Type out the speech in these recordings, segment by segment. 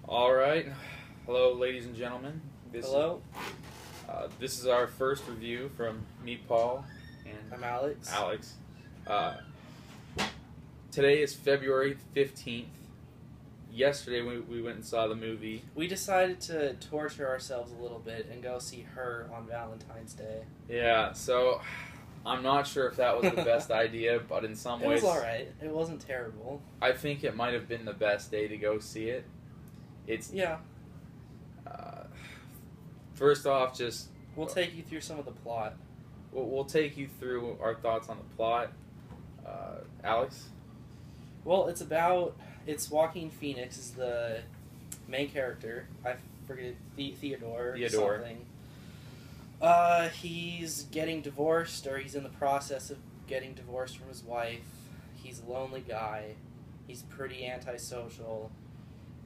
All right. Hello, ladies and gentlemen. Hello. This is our first review from me, Paul, and I'm Alex. Today is February 15th. Yesterday we went and saw the movie. We decided to torture ourselves a little bit and go see Her on Valentine's Day. Yeah, so I'm not sure if that was the best idea, but in some ways... It was alright. It wasn't terrible. I think it might have been the best day to go see it. Yeah. First off, just... We'll take you through some of the plot. We'll take you through our thoughts on the plot. Alex? Well, it's Joaquin Phoenix is the main character. I forget, Theodore or something. He's getting divorced, or he's in the process of getting divorced from his wife. He's a lonely guy. He's pretty antisocial.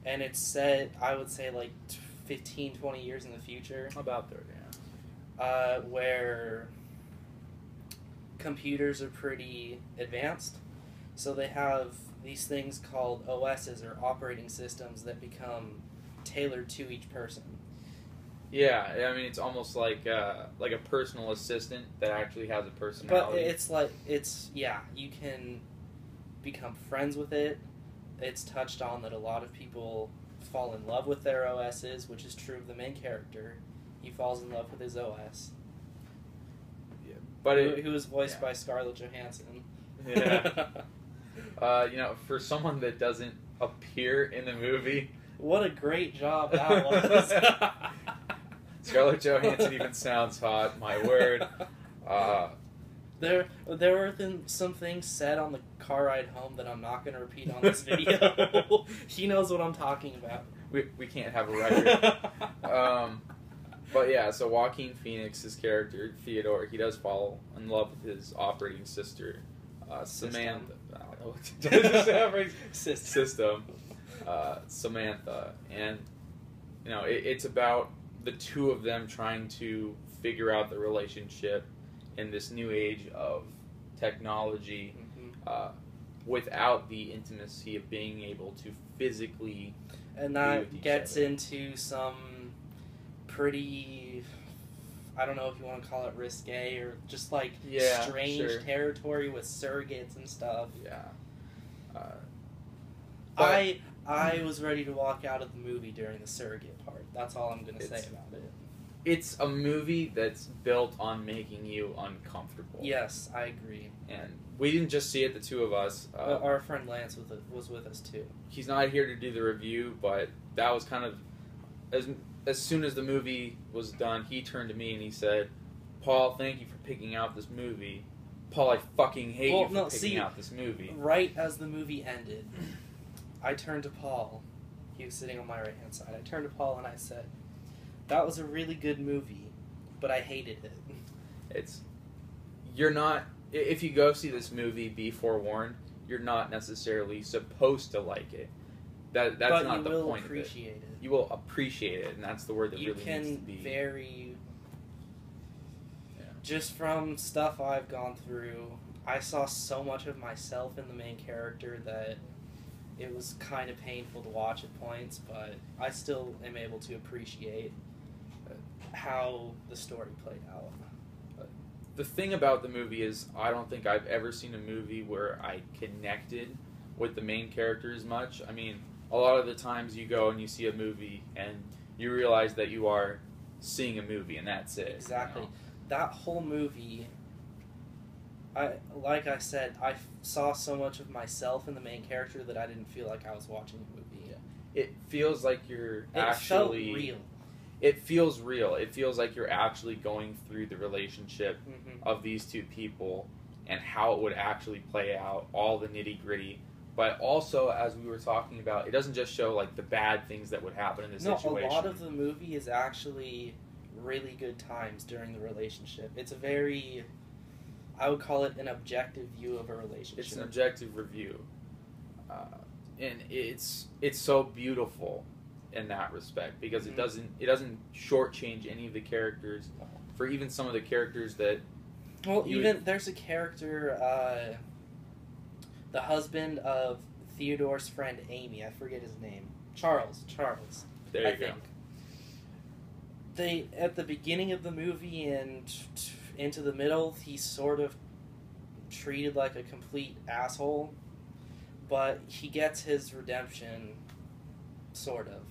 And it's set, I would say, like 15, 20 years in the future. About there, yeah. Where computers are pretty advanced. So they have these things called OSs, or operating systems, that become tailored to each person. Yeah, I mean, it's almost like a personal assistant that actually has a personality. But you can become friends with it. It's touched on that a lot of people fall in love with their OSs, which is true of the main character. He falls in love with his OS. Yeah, but who was voiced by Scarlett Johansson. Yeah. For someone that doesn't appear in the movie, what a great job that was. Scarlett Johansson even sounds hot. My word. There were some things said on the car ride home that I'm not going to repeat on this video. He knows what I'm talking about. We can't have a record. But yeah, so Joaquin Phoenix's character, Theodore, he does fall in love with his operating sister, Samantha. System. Samantha. And, it's about the two of them trying to figure out the relationship in this new age of technology, without the intimacy of being able to physically and that gets into some pretty, I don't know if you want to call it risque or just like strange territory with surrogates and stuff. Yeah. I was ready to walk out of the movie during the surrogate part. That's all I'm going to say about it. It's a movie that's built on making you uncomfortable. Yes, I agree. And we didn't just see it, the two of us. Our friend Lance was with us too. He's not here to do the review, but that was kind of... As soon as the movie was done, he turned to me and he said, "Paul, thank you for picking out this movie. Paul, I fucking hate you for picking out this movie." Right as the movie ended, I turned to Paul. He was sitting on my right-hand side. I turned to Paul and I said, "That was a really good movie, but I hated it." If you go see this movie, be forewarned, you're not necessarily supposed to like it. That's not the point of it. But you will appreciate it. You will appreciate it, and that's the word that really needs to be. Just from stuff I've gone through, I saw so much of myself in the main character that it was kind of painful to watch at points, but I still am able to appreciate how the story played out. The thing about the movie is, I don't think I've ever seen a movie where I connected with the main character as much. I mean, a lot of the times you go and you see a movie and you realize that you are seeing a movie and that's it. Exactly. That whole movie, like I said, I saw so much of myself in the main character that I didn't feel like I was watching a movie. Yeah. It feels like you're It felt real. It feels real. It feels like you're actually going through the relationship of these two people and how it would actually play out, all the nitty-gritty. But also, as we were talking about, it doesn't just show like the bad things that would happen in the situation. A lot of the movie is actually really good times during the relationship. It's a very, I would call it an objective view of a relationship. It's an objective review. And it's so beautiful in that respect because it doesn't shortchange any of the characters. For even some of the characters that there's a character, the husband of Theodore's friend Amy, I forget his name. Charles. There you I go. think. They, at the beginning of the movie and into the middle, he's sort of treated like a complete asshole, but he gets his redemption, sort of.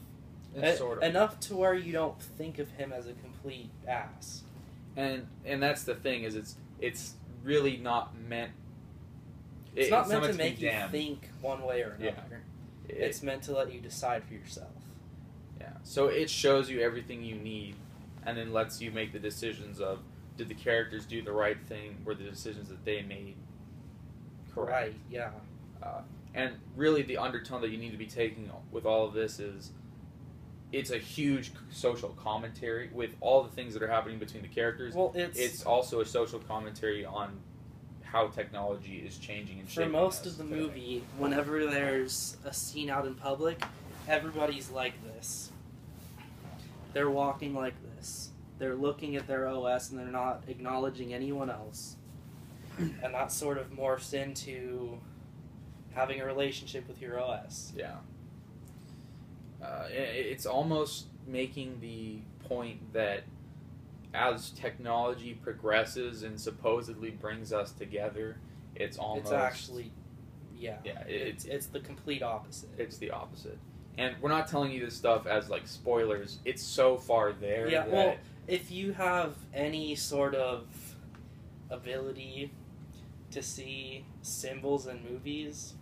Sort of. Enough to where you don't think of him as a complete ass. And that's the thing, is it's really not meant... It's not meant to be make you damned. think one way or another. Yeah. It's meant to let you decide for yourself. Yeah. So it shows you everything you need, and then lets you make the decisions of, did the characters do the right thing? Were the decisions that they made correct? Right, yeah. And really the undertone that you need to be taking with all of this is, it's a huge social commentary with all the things that are happening between the characters. Well, it's also a social commentary on how technology is changing and for shaping most us of the today. movie, whenever there's a scene out in public, everybody's like this. They're walking like this. They're looking at their OS and they're not acknowledging anyone else. And that sort of morphs into having a relationship with your OS. Yeah. It's almost making the point that as technology progresses and supposedly brings us together, it's almost... It's actually... Yeah. Yeah, it's the complete opposite. It's the opposite. And we're not telling you this stuff as, like, spoilers. It's so far there Yeah, that... well, if you have any sort of ability to see symbols in movies,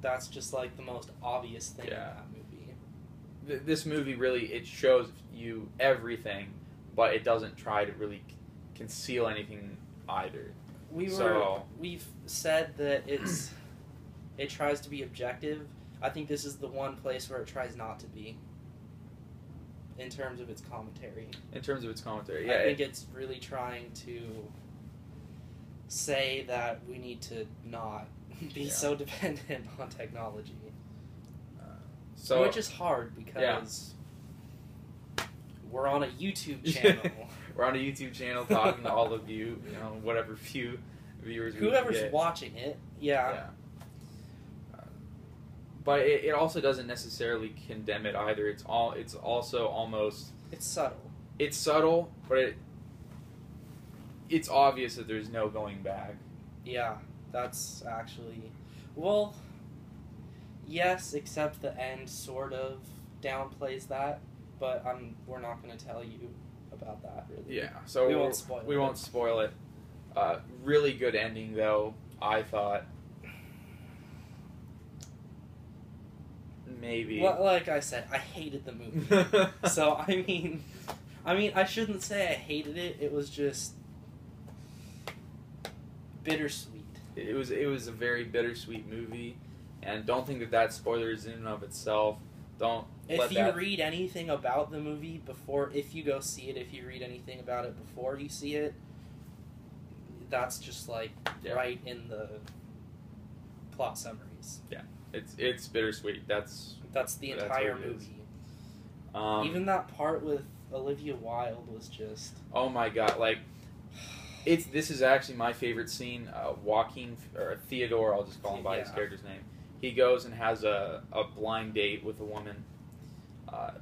that's just, like, the most obvious thing in that movie. This movie really, it shows you everything, but it doesn't try to really conceal anything either. We've said that it tries to be objective. I think this is the one place where it tries not to be, in terms of its commentary. In terms of its commentary, yeah. I think it's really trying to say that we need to not be so dependent on technology. Which is hard because we're on a YouTube channel. We're on a YouTube channel talking to all of you, whatever few viewers we Whoever's get. watching it, yeah. But it also doesn't necessarily condemn it either. It's also almost... It's subtle. It's subtle, but it's obvious that there's no going back. Yeah, that's actually... Well, yes, except the end sort of downplays that, but we're not going to tell you about that, really. Yeah, so we won't spoil we won't spoil it. Really good ending, though, I thought. Maybe. Well, like I said, I hated the movie. So, I mean, I shouldn't say I hated it. It was just bittersweet. It was a very bittersweet movie, and don't think that that's spoilers in and of itself. If you read anything about the movie before, if you go see it, if you read anything about it before you see it, that's just like right in the plot summaries. Yeah, it's bittersweet. That's the entire movie. Even that part with Olivia Wilde was just... Oh my god, like... This is actually my favorite scene. Joaquin, or Theodore, I'll just call him by his character's name. He goes and has a blind date with a woman.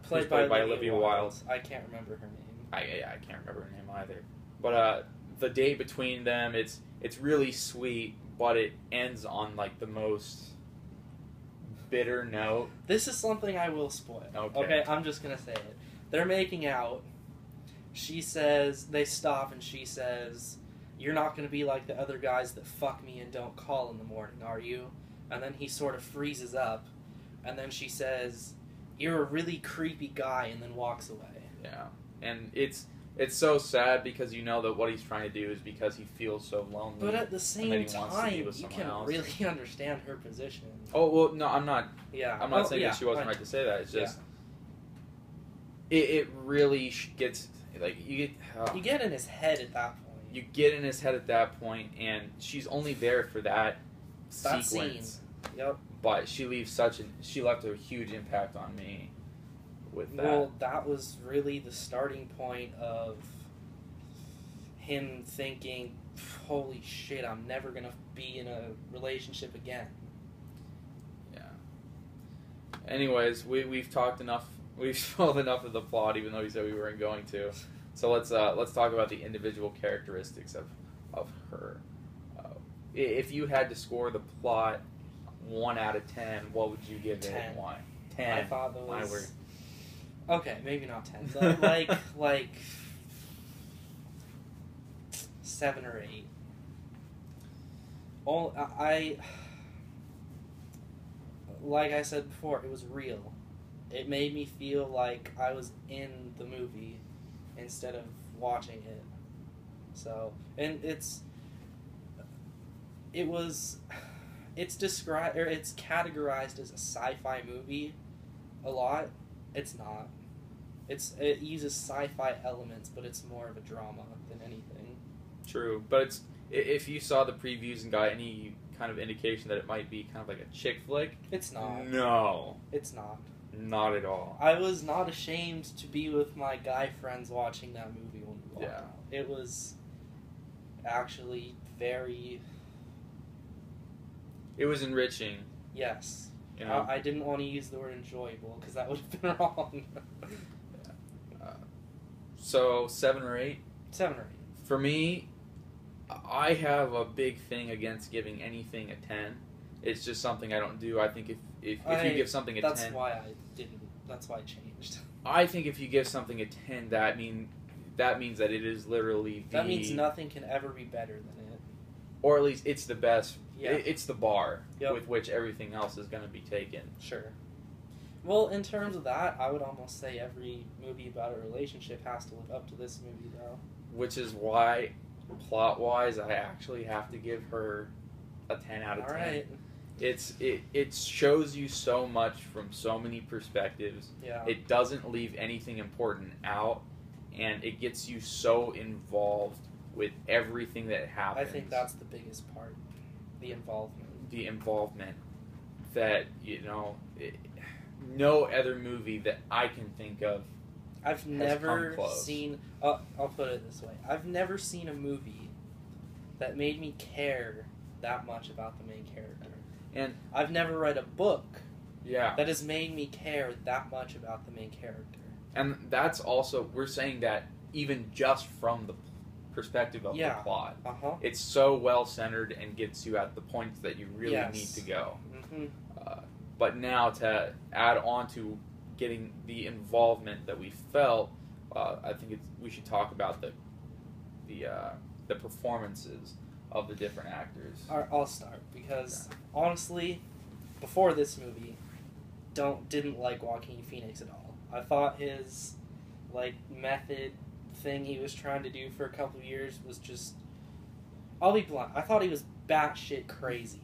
Played by Olivia Wilde. I can't remember her name. I can't remember her name either. But the date between them, it's really sweet, but it ends on like the most bitter note. This is something I will spoil. Okay, I'm just gonna say it. They're making out. She says, they stop and she says, "You're not going to be like the other guys that fuck me and don't call in the morning, are you?" And then he sort of freezes up. And then she says, "You're a really creepy guy," and then walks away. Yeah. And it's so sad because you know that what he's trying to do is because he feels so lonely. But at the same time, you can really understand her position. Oh, well, no, I'm not. Yeah. I'm not saying that she wasn't right to say that. It's just... It really gets... Like, you get in his head at that point. You get in his head at that point, and she's only there for that sequence. Scene. Yep. But she left a huge impact on me with that. Well, that was really the starting point of him thinking, "Holy shit, I'm never gonna be in a relationship again." Yeah. Anyways, we've talked enough. We've spilled enough of the plot, even though we said we weren't going to. So let's talk about the individual characteristics of her. If you had to score the plot 1 out of 10, what would you give 10. it and why? 10. I thought that was... My word. Okay, maybe not 10, but like 7 or 8. Like I said before, it was real. It made me feel like I was in the movie instead of watching it. So, and it's categorized as a sci-fi movie a lot. It's not. It uses sci-fi elements, but it's more of a drama than anything. True, but if you saw the previews and got any kind of indication that it might be kind of like a chick flick, it's not. No, it's not. Not at all. I was not ashamed to be with my guy friends watching that movie when we walked out. It was actually very... It was enriching. Yes. You know? I didn't want to use the word enjoyable, because that would have been wrong. So, 7 or 8? 7 or 8. For me, I have a big thing against giving anything a 10. It's just something I don't do. I think if you give something a 10... That's why I didn't. That's why I changed. I think if you give something a 10, that means that it is literally the... That means nothing can ever be better than it. Or at least it's the best. Yeah. It's the bar Yep. with which everything else is going to be taken. Sure. Well, in terms of that, I would almost say every movie about a relationship has to live up to this movie, though. Which is why, plot-wise, I actually have to give her a 10 out of 10. All right. It shows you so much from so many perspectives. Yeah. It doesn't leave anything important out, and it gets you so involved with everything that happens. I think that's the biggest part, the involvement. The involvement that, no other movie that I can think of I've has never come close. seen... I'll put it this way. I've never seen a movie that made me care that much about the main character. And I've never read a book yeah, that has made me care that much about the main character. and that's also, we're saying that even just from the perspective of the plot. Uh-huh. It's so well centered and gets you at the points that you really need to go. Mm-hmm. But now to add on to getting the involvement that we felt, I think we should talk about the performances of the different actors. I'll start because honestly, before this movie, didn't like Joaquin Phoenix at all. I thought his method thing he was trying to do for a couple of years was just... I'll be blunt. I thought he was batshit crazy.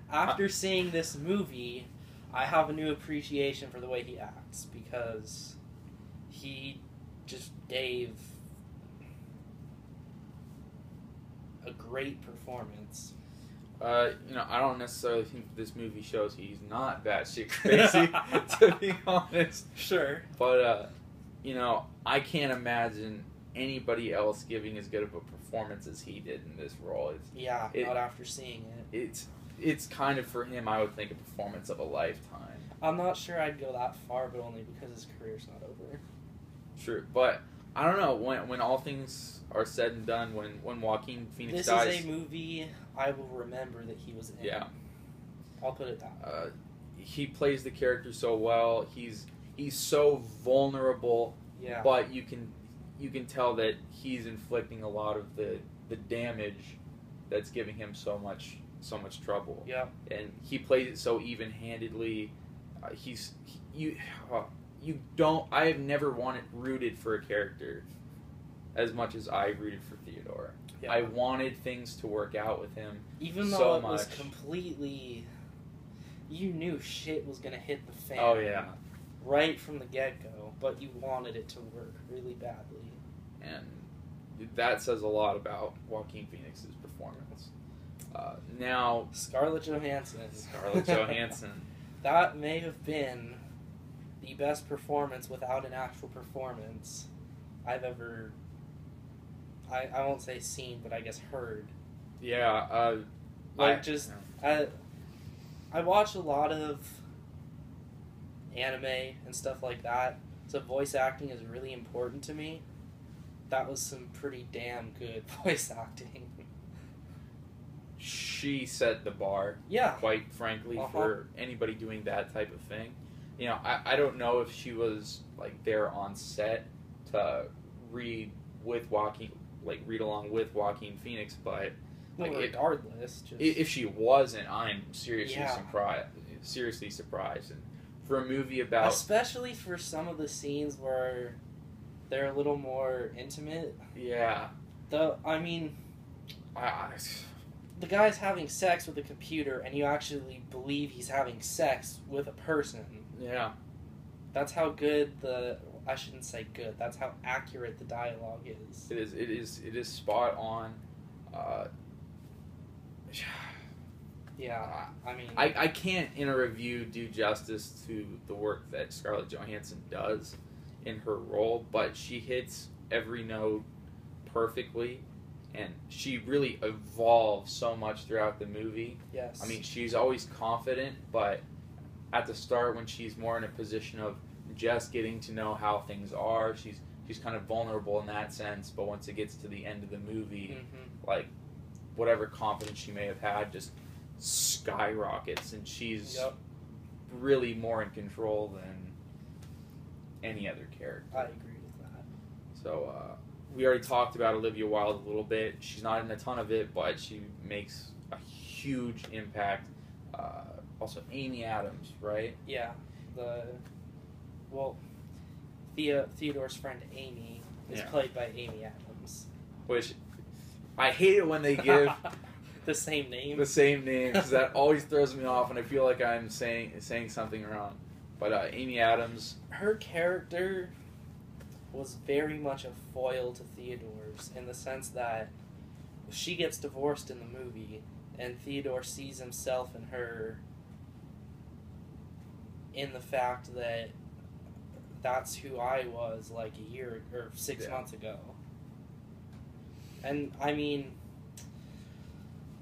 After seeing this movie, I have a new appreciation for the way he acts because he just gave a great performance. I don't necessarily think this movie shows he's not batshit crazy, to be honest. Sure. But, I can't imagine anybody else giving as good of a performance as he did in this role. Not after seeing it. It's kind of, for him, I would think, a performance of a lifetime. I'm not sure I'd go that far, but only because his career's not over. True, but I don't know, when all things are said and done, when Joaquin Phoenix dies... This is a movie I will remember that he was in. Yeah. I'll put it that way. He plays the character so well. He's so vulnerable, but you can tell that he's inflicting a lot of the damage that's giving him so much trouble. Yeah. And he plays it so even-handedly. I have never rooted for a character as much as I rooted for Theodore. Yeah. I wanted things to work out with him. Even though it was completely... You knew shit was going to hit the fan. Oh, yeah. Right from the get-go, but you wanted it to work really badly. And that says a lot about Joaquin Phoenix's performance. Now... Scarlett Johansson. That may have been the best performance without an actual performance I've ever... I won't say seen, but I guess heard. Yeah, I watch a lot of anime and stuff like that. So voice acting is really important to me. That was some pretty damn good voice acting. She set the bar, Yeah. quite frankly, for anybody doing that type of thing. You know, I don't know if she was like there on set to read along with Joaquin Phoenix, but like, regardless, if she wasn't, I'm seriously surprised. And for a movie about, especially for some of the scenes where they're a little more intimate. Yeah. I mean, the guy's having sex with a computer, and you actually believe he's having sex with a person. Yeah. That's how good I shouldn't say good. That's how accurate the dialogue is. It is spot on. Yeah, I mean, I can't in a review do justice to the work that Scarlett Johansson does in her role, but she hits every note perfectly, and she really evolves so much throughout the movie. Yes. I mean, she's always confident, but at the start when she's more in a position of just getting to know how things are, she's kind of vulnerable in that sense, but once it gets to the end of the movie, like, whatever confidence she may have had just skyrockets, and she's really more in control than any other character. I agree with that. So, we already talked about Olivia Wilde a little bit. She's not in a ton of it, but she makes a huge impact. Also, Amy Adams, right? Yeah. Theodore's friend Amy is played by Amy Adams. Which, I hate it when they give the same name. Because that always throws me off, and I feel like I'm saying something wrong. But Amy Adams, her character was very much a foil to Theodore's, in the sense that she gets divorced in the movie, and Theodore sees himself in her in the fact that that's who I was like a year or 6 months ago. And I mean,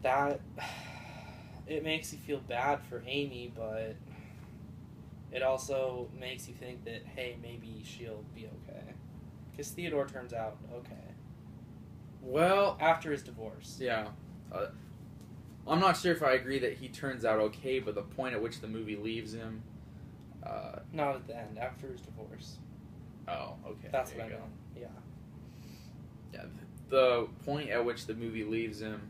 that it makes you feel bad for Amy, but it also makes you think that, hey, maybe she'll be okay. Because Theodore turns out okay. Well, after his divorce. Yeah. I'm not sure if I agree that he turns out okay, but the point at which the movie leaves him... not at the end, after his divorce. Oh, okay. That's what I meant, yeah. Yeah, the point at which the movie leaves him,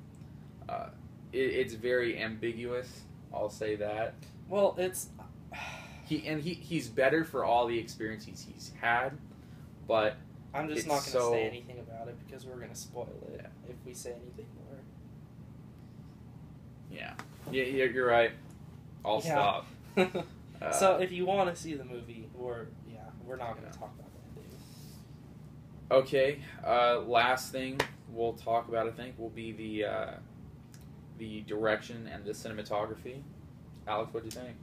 it's very ambiguous, I'll say that. Well, it's... He's better for all the experiences he's had, but... I'm just not going to say anything about it, because we're going to spoil it if we say anything more. Yeah, you're right. I'll stop. So if you want to see the movie, we're not going to talk about that. Okay, last thing we'll talk about, I think, will be the direction and the cinematography. Alex, what do you think?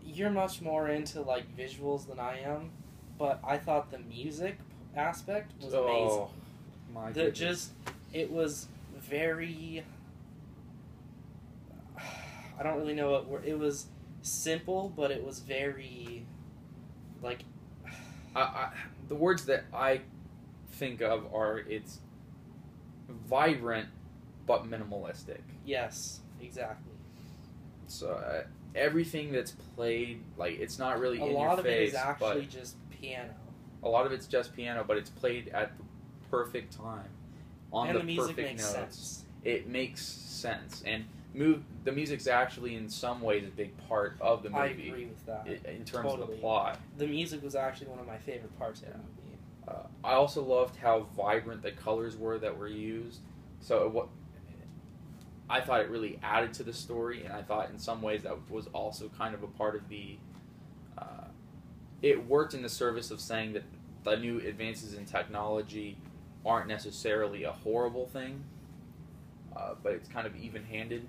You're much more into like visuals than I am, but I thought the music aspect was amazing. My goodness. It was very... I don't really know what word... It was simple, but it was very... like... the words that I think of are, it's vibrant, but minimalistic. Yes, exactly. So, everything that's played, like, it's not really in your face. A lot of it is actually just piano. A lot of it's just piano, but it's played at the perfect time, on the perfect notes. Sense. It makes sense, and the music's actually in some ways a big part of the movie. I agree with that. In terms of the plot. The music was actually one of my favorite parts of the movie. I also loved how vibrant the colors were that were used. So I thought it really added to the story, and I thought in some ways that was also kind of a part of the... it worked in the service of saying that the new advances in technology aren't necessarily a horrible thing, but it's kind of even-handed.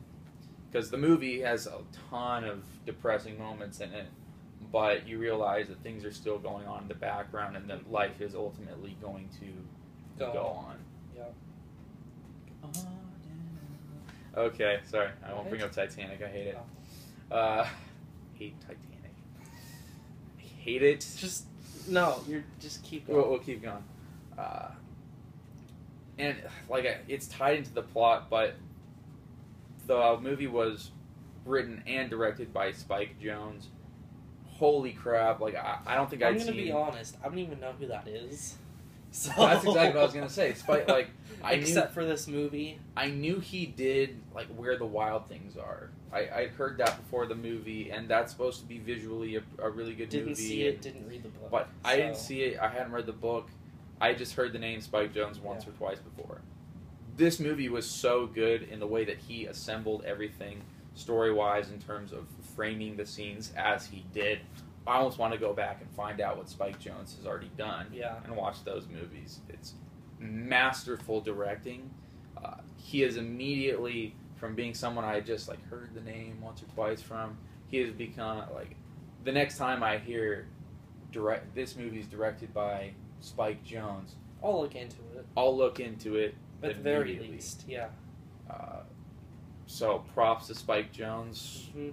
Because the movie has a ton of depressing moments in it, but you realize that things are still going on in the background, and that life is ultimately going to go on. Yep. Okay, sorry. I won't bring up Titanic. I hate it. Hate Titanic. hate it. Just keep going. We'll keep going. And like it's tied into the plot, but the movie was written and directed by Spike Jonze. Holy crap! Like I don't think I'm gonna be honest. I don't even know who that is. So that's exactly what I was gonna say. Spike, like except for this movie, I knew he did like Where the Wild Things Are. I heard that before the movie, and that's supposed to be visually a really good movie. Didn't see it, didn't read the book. But I didn't see it. I hadn't read the book. I just heard the name Spike Jonze once or twice before. This movie was so good in the way that he assembled everything story-wise in terms of framing the scenes as he did. I almost want to go back and find out what Spike Jonze has already done and watch those movies. It's masterful directing. He is immediately, from being someone I just like heard the name once or twice from, he has become like the next time I hear this movie's directed by Spike Jonze, I'll look into it. I'll look into it at the very least. Yeah. So props to Spike Jonze. Mm-hmm.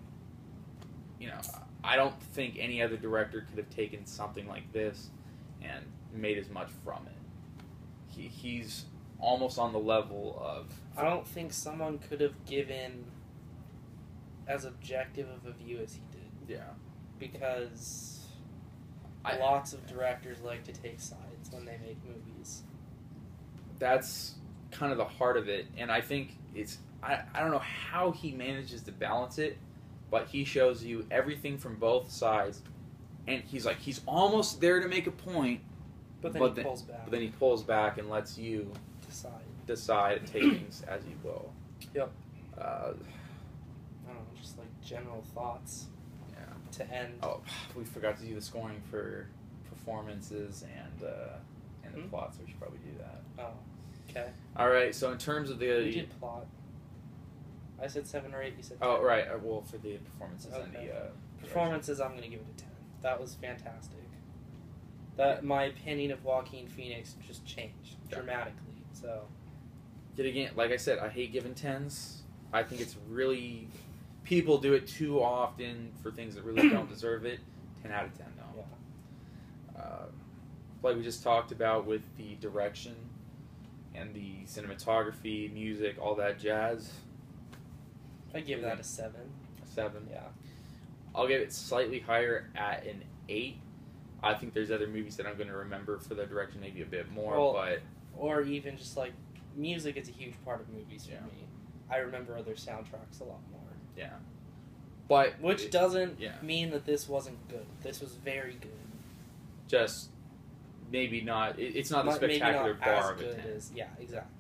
You know, I don't think any other director could have taken something like this and made as much from it. He's almost on the level of... I don't think someone could have given as objective of a view as he did. Yeah. Because lots of directors like to take sides when they make movies. That's kind of the heart of it, and I think it's... I don't know how he manages to balance it, but he shows you everything from both sides, and he's almost there to make a point, but then he pulls back. But then he pulls back and lets you decide and take things as you will. Yep. I don't know, just like general thoughts. Yeah. To end. Oh, we forgot to do the scoring for performances and the plot, so we should probably do that. Oh, okay. All right. So in terms of the, we did plot. I said 7 or 8. You said 10. Oh, right. Well, for the performances and the performances, I'm going to give it a 10. That was fantastic. My opinion of Joaquin Phoenix just changed dramatically. So, yet again, like I said, I hate giving 10s. I think it's really people do it too often for things that really don't deserve it. 10 out of 10, though. Yeah. Like we just talked about with the direction and the cinematography, music, all that jazz. I give that a 7. A 7? Yeah. I'll give it slightly higher at an 8. I think there's other movies that I'm going to remember for the direction maybe a bit more, but... Or even just, like, music is a huge part of movies for me. I remember other soundtracks a lot more. Yeah. But... Which doesn't mean that this wasn't good. This was very good. Just maybe not... It's not the spectacular bar of it. Yeah, exactly.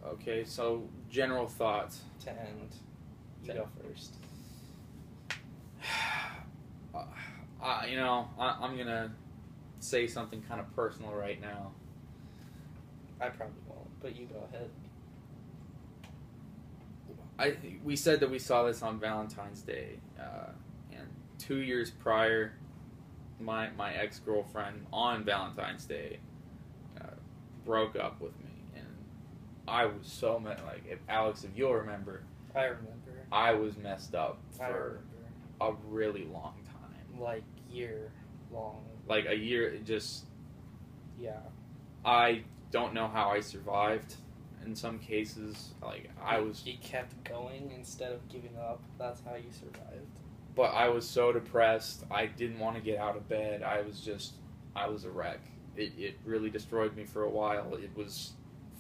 Okay, so general thoughts. To end. You go first. I'm going to say something kind of personal right now. I probably won't, but you go ahead. We said that we saw this on Valentine's Day, and 2 years prior, my ex-girlfriend on Valentine's Day broke up with me. I was so Alex, if you'll remember. I remember. I was messed up for a really long time. Like year long. Like a year, just... Yeah. I don't know how I survived in some cases. You kept going instead of giving up. That's how you survived. But I was so depressed. I didn't want to get out of bed. I was a wreck. It really destroyed me for a while. It was...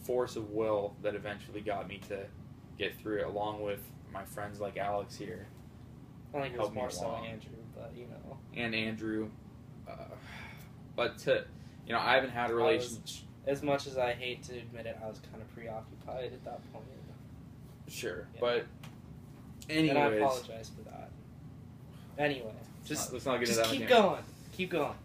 force of will that eventually got me to get through it, along with my friends like Alex here. I think it was more so Andrew, but and Andrew, but I haven't had a relationship. As much as I hate to admit it, I was kind of preoccupied at that point. Sure, but anyways, and I apologize for that. Anyway, let's not get into that. Keep going.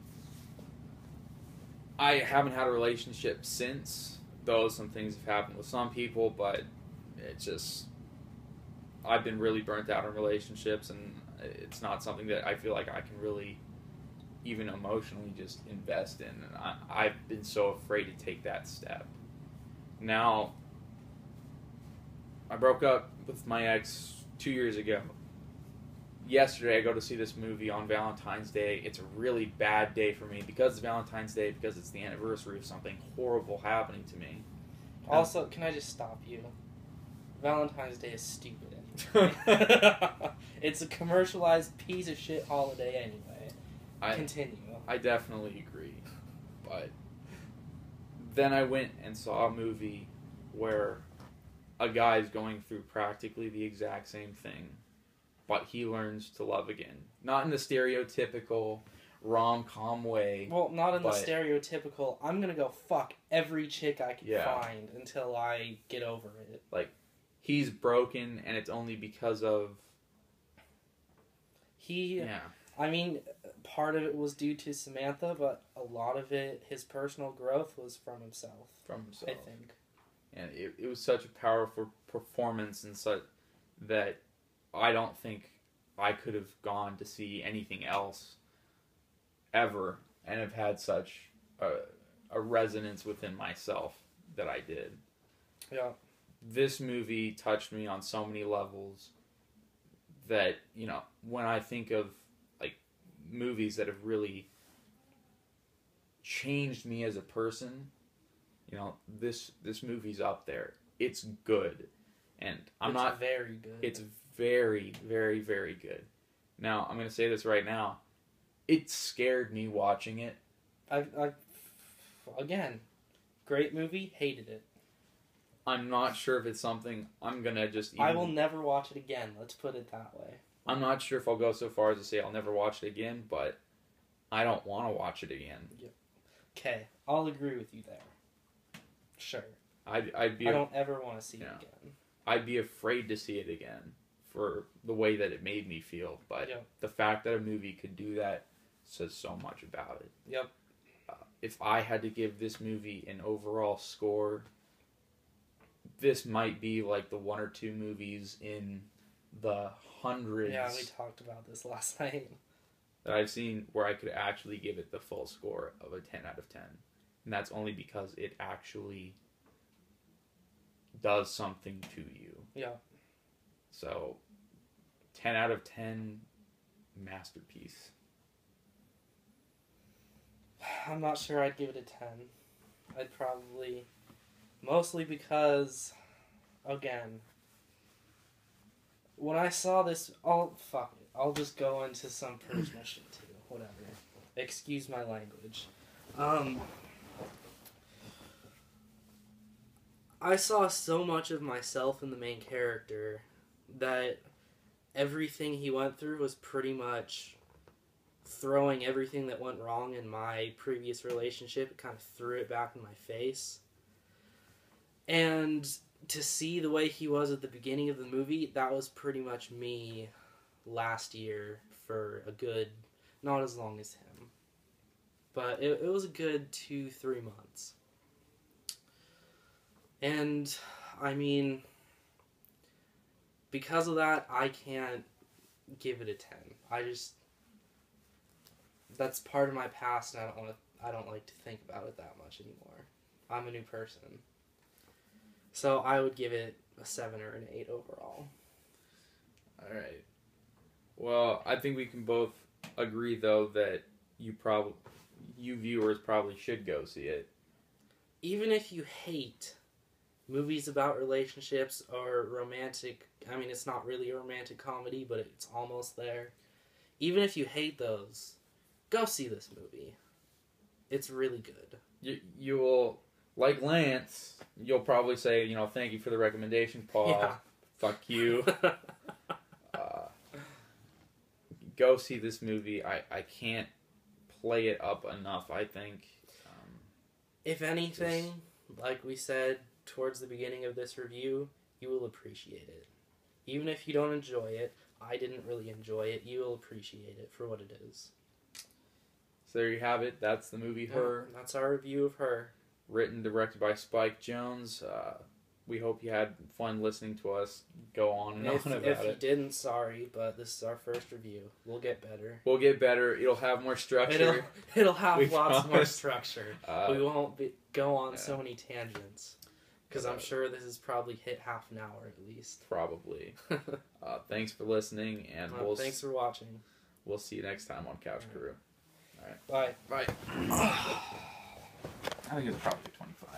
I haven't had a relationship since. Though some things have happened with some people, but it's just... I've been really burnt out in relationships, and it's not something that I feel like I can really even emotionally just invest in. And I've been so afraid to take that step. Now, I broke up with my ex 2 years ago. yesterday I go to see this movie on Valentine's Day. It's a really bad day for me because it's Valentine's Day, because it's the anniversary of something horrible happening to me. Also, can I just stop you? Valentine's Day is stupid. It's a commercialized piece of shit holiday anyway. Continue. I definitely agree. But then I went and saw a movie where a guy's going through practically the exact same thing, but he learns to love again. Not in the stereotypical rom-com way. Well, not in the stereotypical, I'm gonna go fuck every chick I can find until I get over it. Like, he's broken, and it's only because of... I mean, part of it was due to Samantha, but a lot of it, his personal growth, was from himself. I think. And it was such a powerful performance, and such that I don't think I could have gone to see anything else ever and have had such a resonance within myself that I did. Yeah. This movie touched me on so many levels that, you know, when I think of like movies that have really changed me as a person, you know, this movie's up there. It's good. And it's very good. It's very, very, very good. Now, I'm going to say this right now. It scared me watching it. Again, great movie, hated it. I'm not sure if it's something I'm going to just... I will never watch it again, let's put it that way. I'm not sure if I'll go so far as to say I'll never watch it again, but I don't want to watch it again. Okay, I'll agree with you there. Sure. I don't ever want to see it again. I'd be afraid to see it again for the way that it made me feel, but the fact that a movie could do that says so much about it. Yep. If I had to give this movie an overall score, this might be like the one or two movies in the hundreds. Yeah, we talked about this last night. That I've seen where I could actually give it the full score of a 10 out of 10. And that's only because it actually does something to you. Yeah. So, 10 out of 10, masterpiece. I'm not sure I'd give it a 10. I'd probably... Mostly because, again, when I saw this... Fuck it. I'll just go into some personal shit too. Whatever. Excuse my language. I saw so much of myself in the main character that everything he went through was pretty much throwing everything that went wrong in my previous relationship. It kind of threw it back in my face. And to see the way he was at the beginning of the movie, that was pretty much me last year for a good, not as long as him, but it was a good 2-3 months. And, I mean, because of that, I can't give it a 10. That's part of my past, and I don't like to think about it that much anymore. I'm a new person. So I would give it a 7 or an 8 overall. Alright. Well, I think we can both agree, though, that you viewers probably should go see it. Even if you hate movies about relationships or romantic... I mean, it's not really a romantic comedy, but it's almost there. Even if you hate those, go see this movie. It's really good. You will... Like Lance, you'll probably say, you know, thank you for the recommendation, Paul. Yeah. Fuck you. Go see this movie. I can't play it up enough, I think. If anything, like we said towards the beginning of this review, you will appreciate it. Even if you don't enjoy it, I didn't really enjoy it, you will appreciate it for what it is. So there you have it. That's the movie Her. That's our review of Her. Written, directed by Spike Jonze. We hope you had fun listening to us go on and on about it. If you didn't, sorry, but this is our first review. We'll get better. We'll get better. It'll have more structure. It'll have lots more structure. We won't go on so many tangents. Because I'm sure this has probably hit half an hour at least. Probably. Thanks for listening, and thanks for watching. We'll see you next time on Couch Crew. All right. Bye. Bye. I think it was probably 25.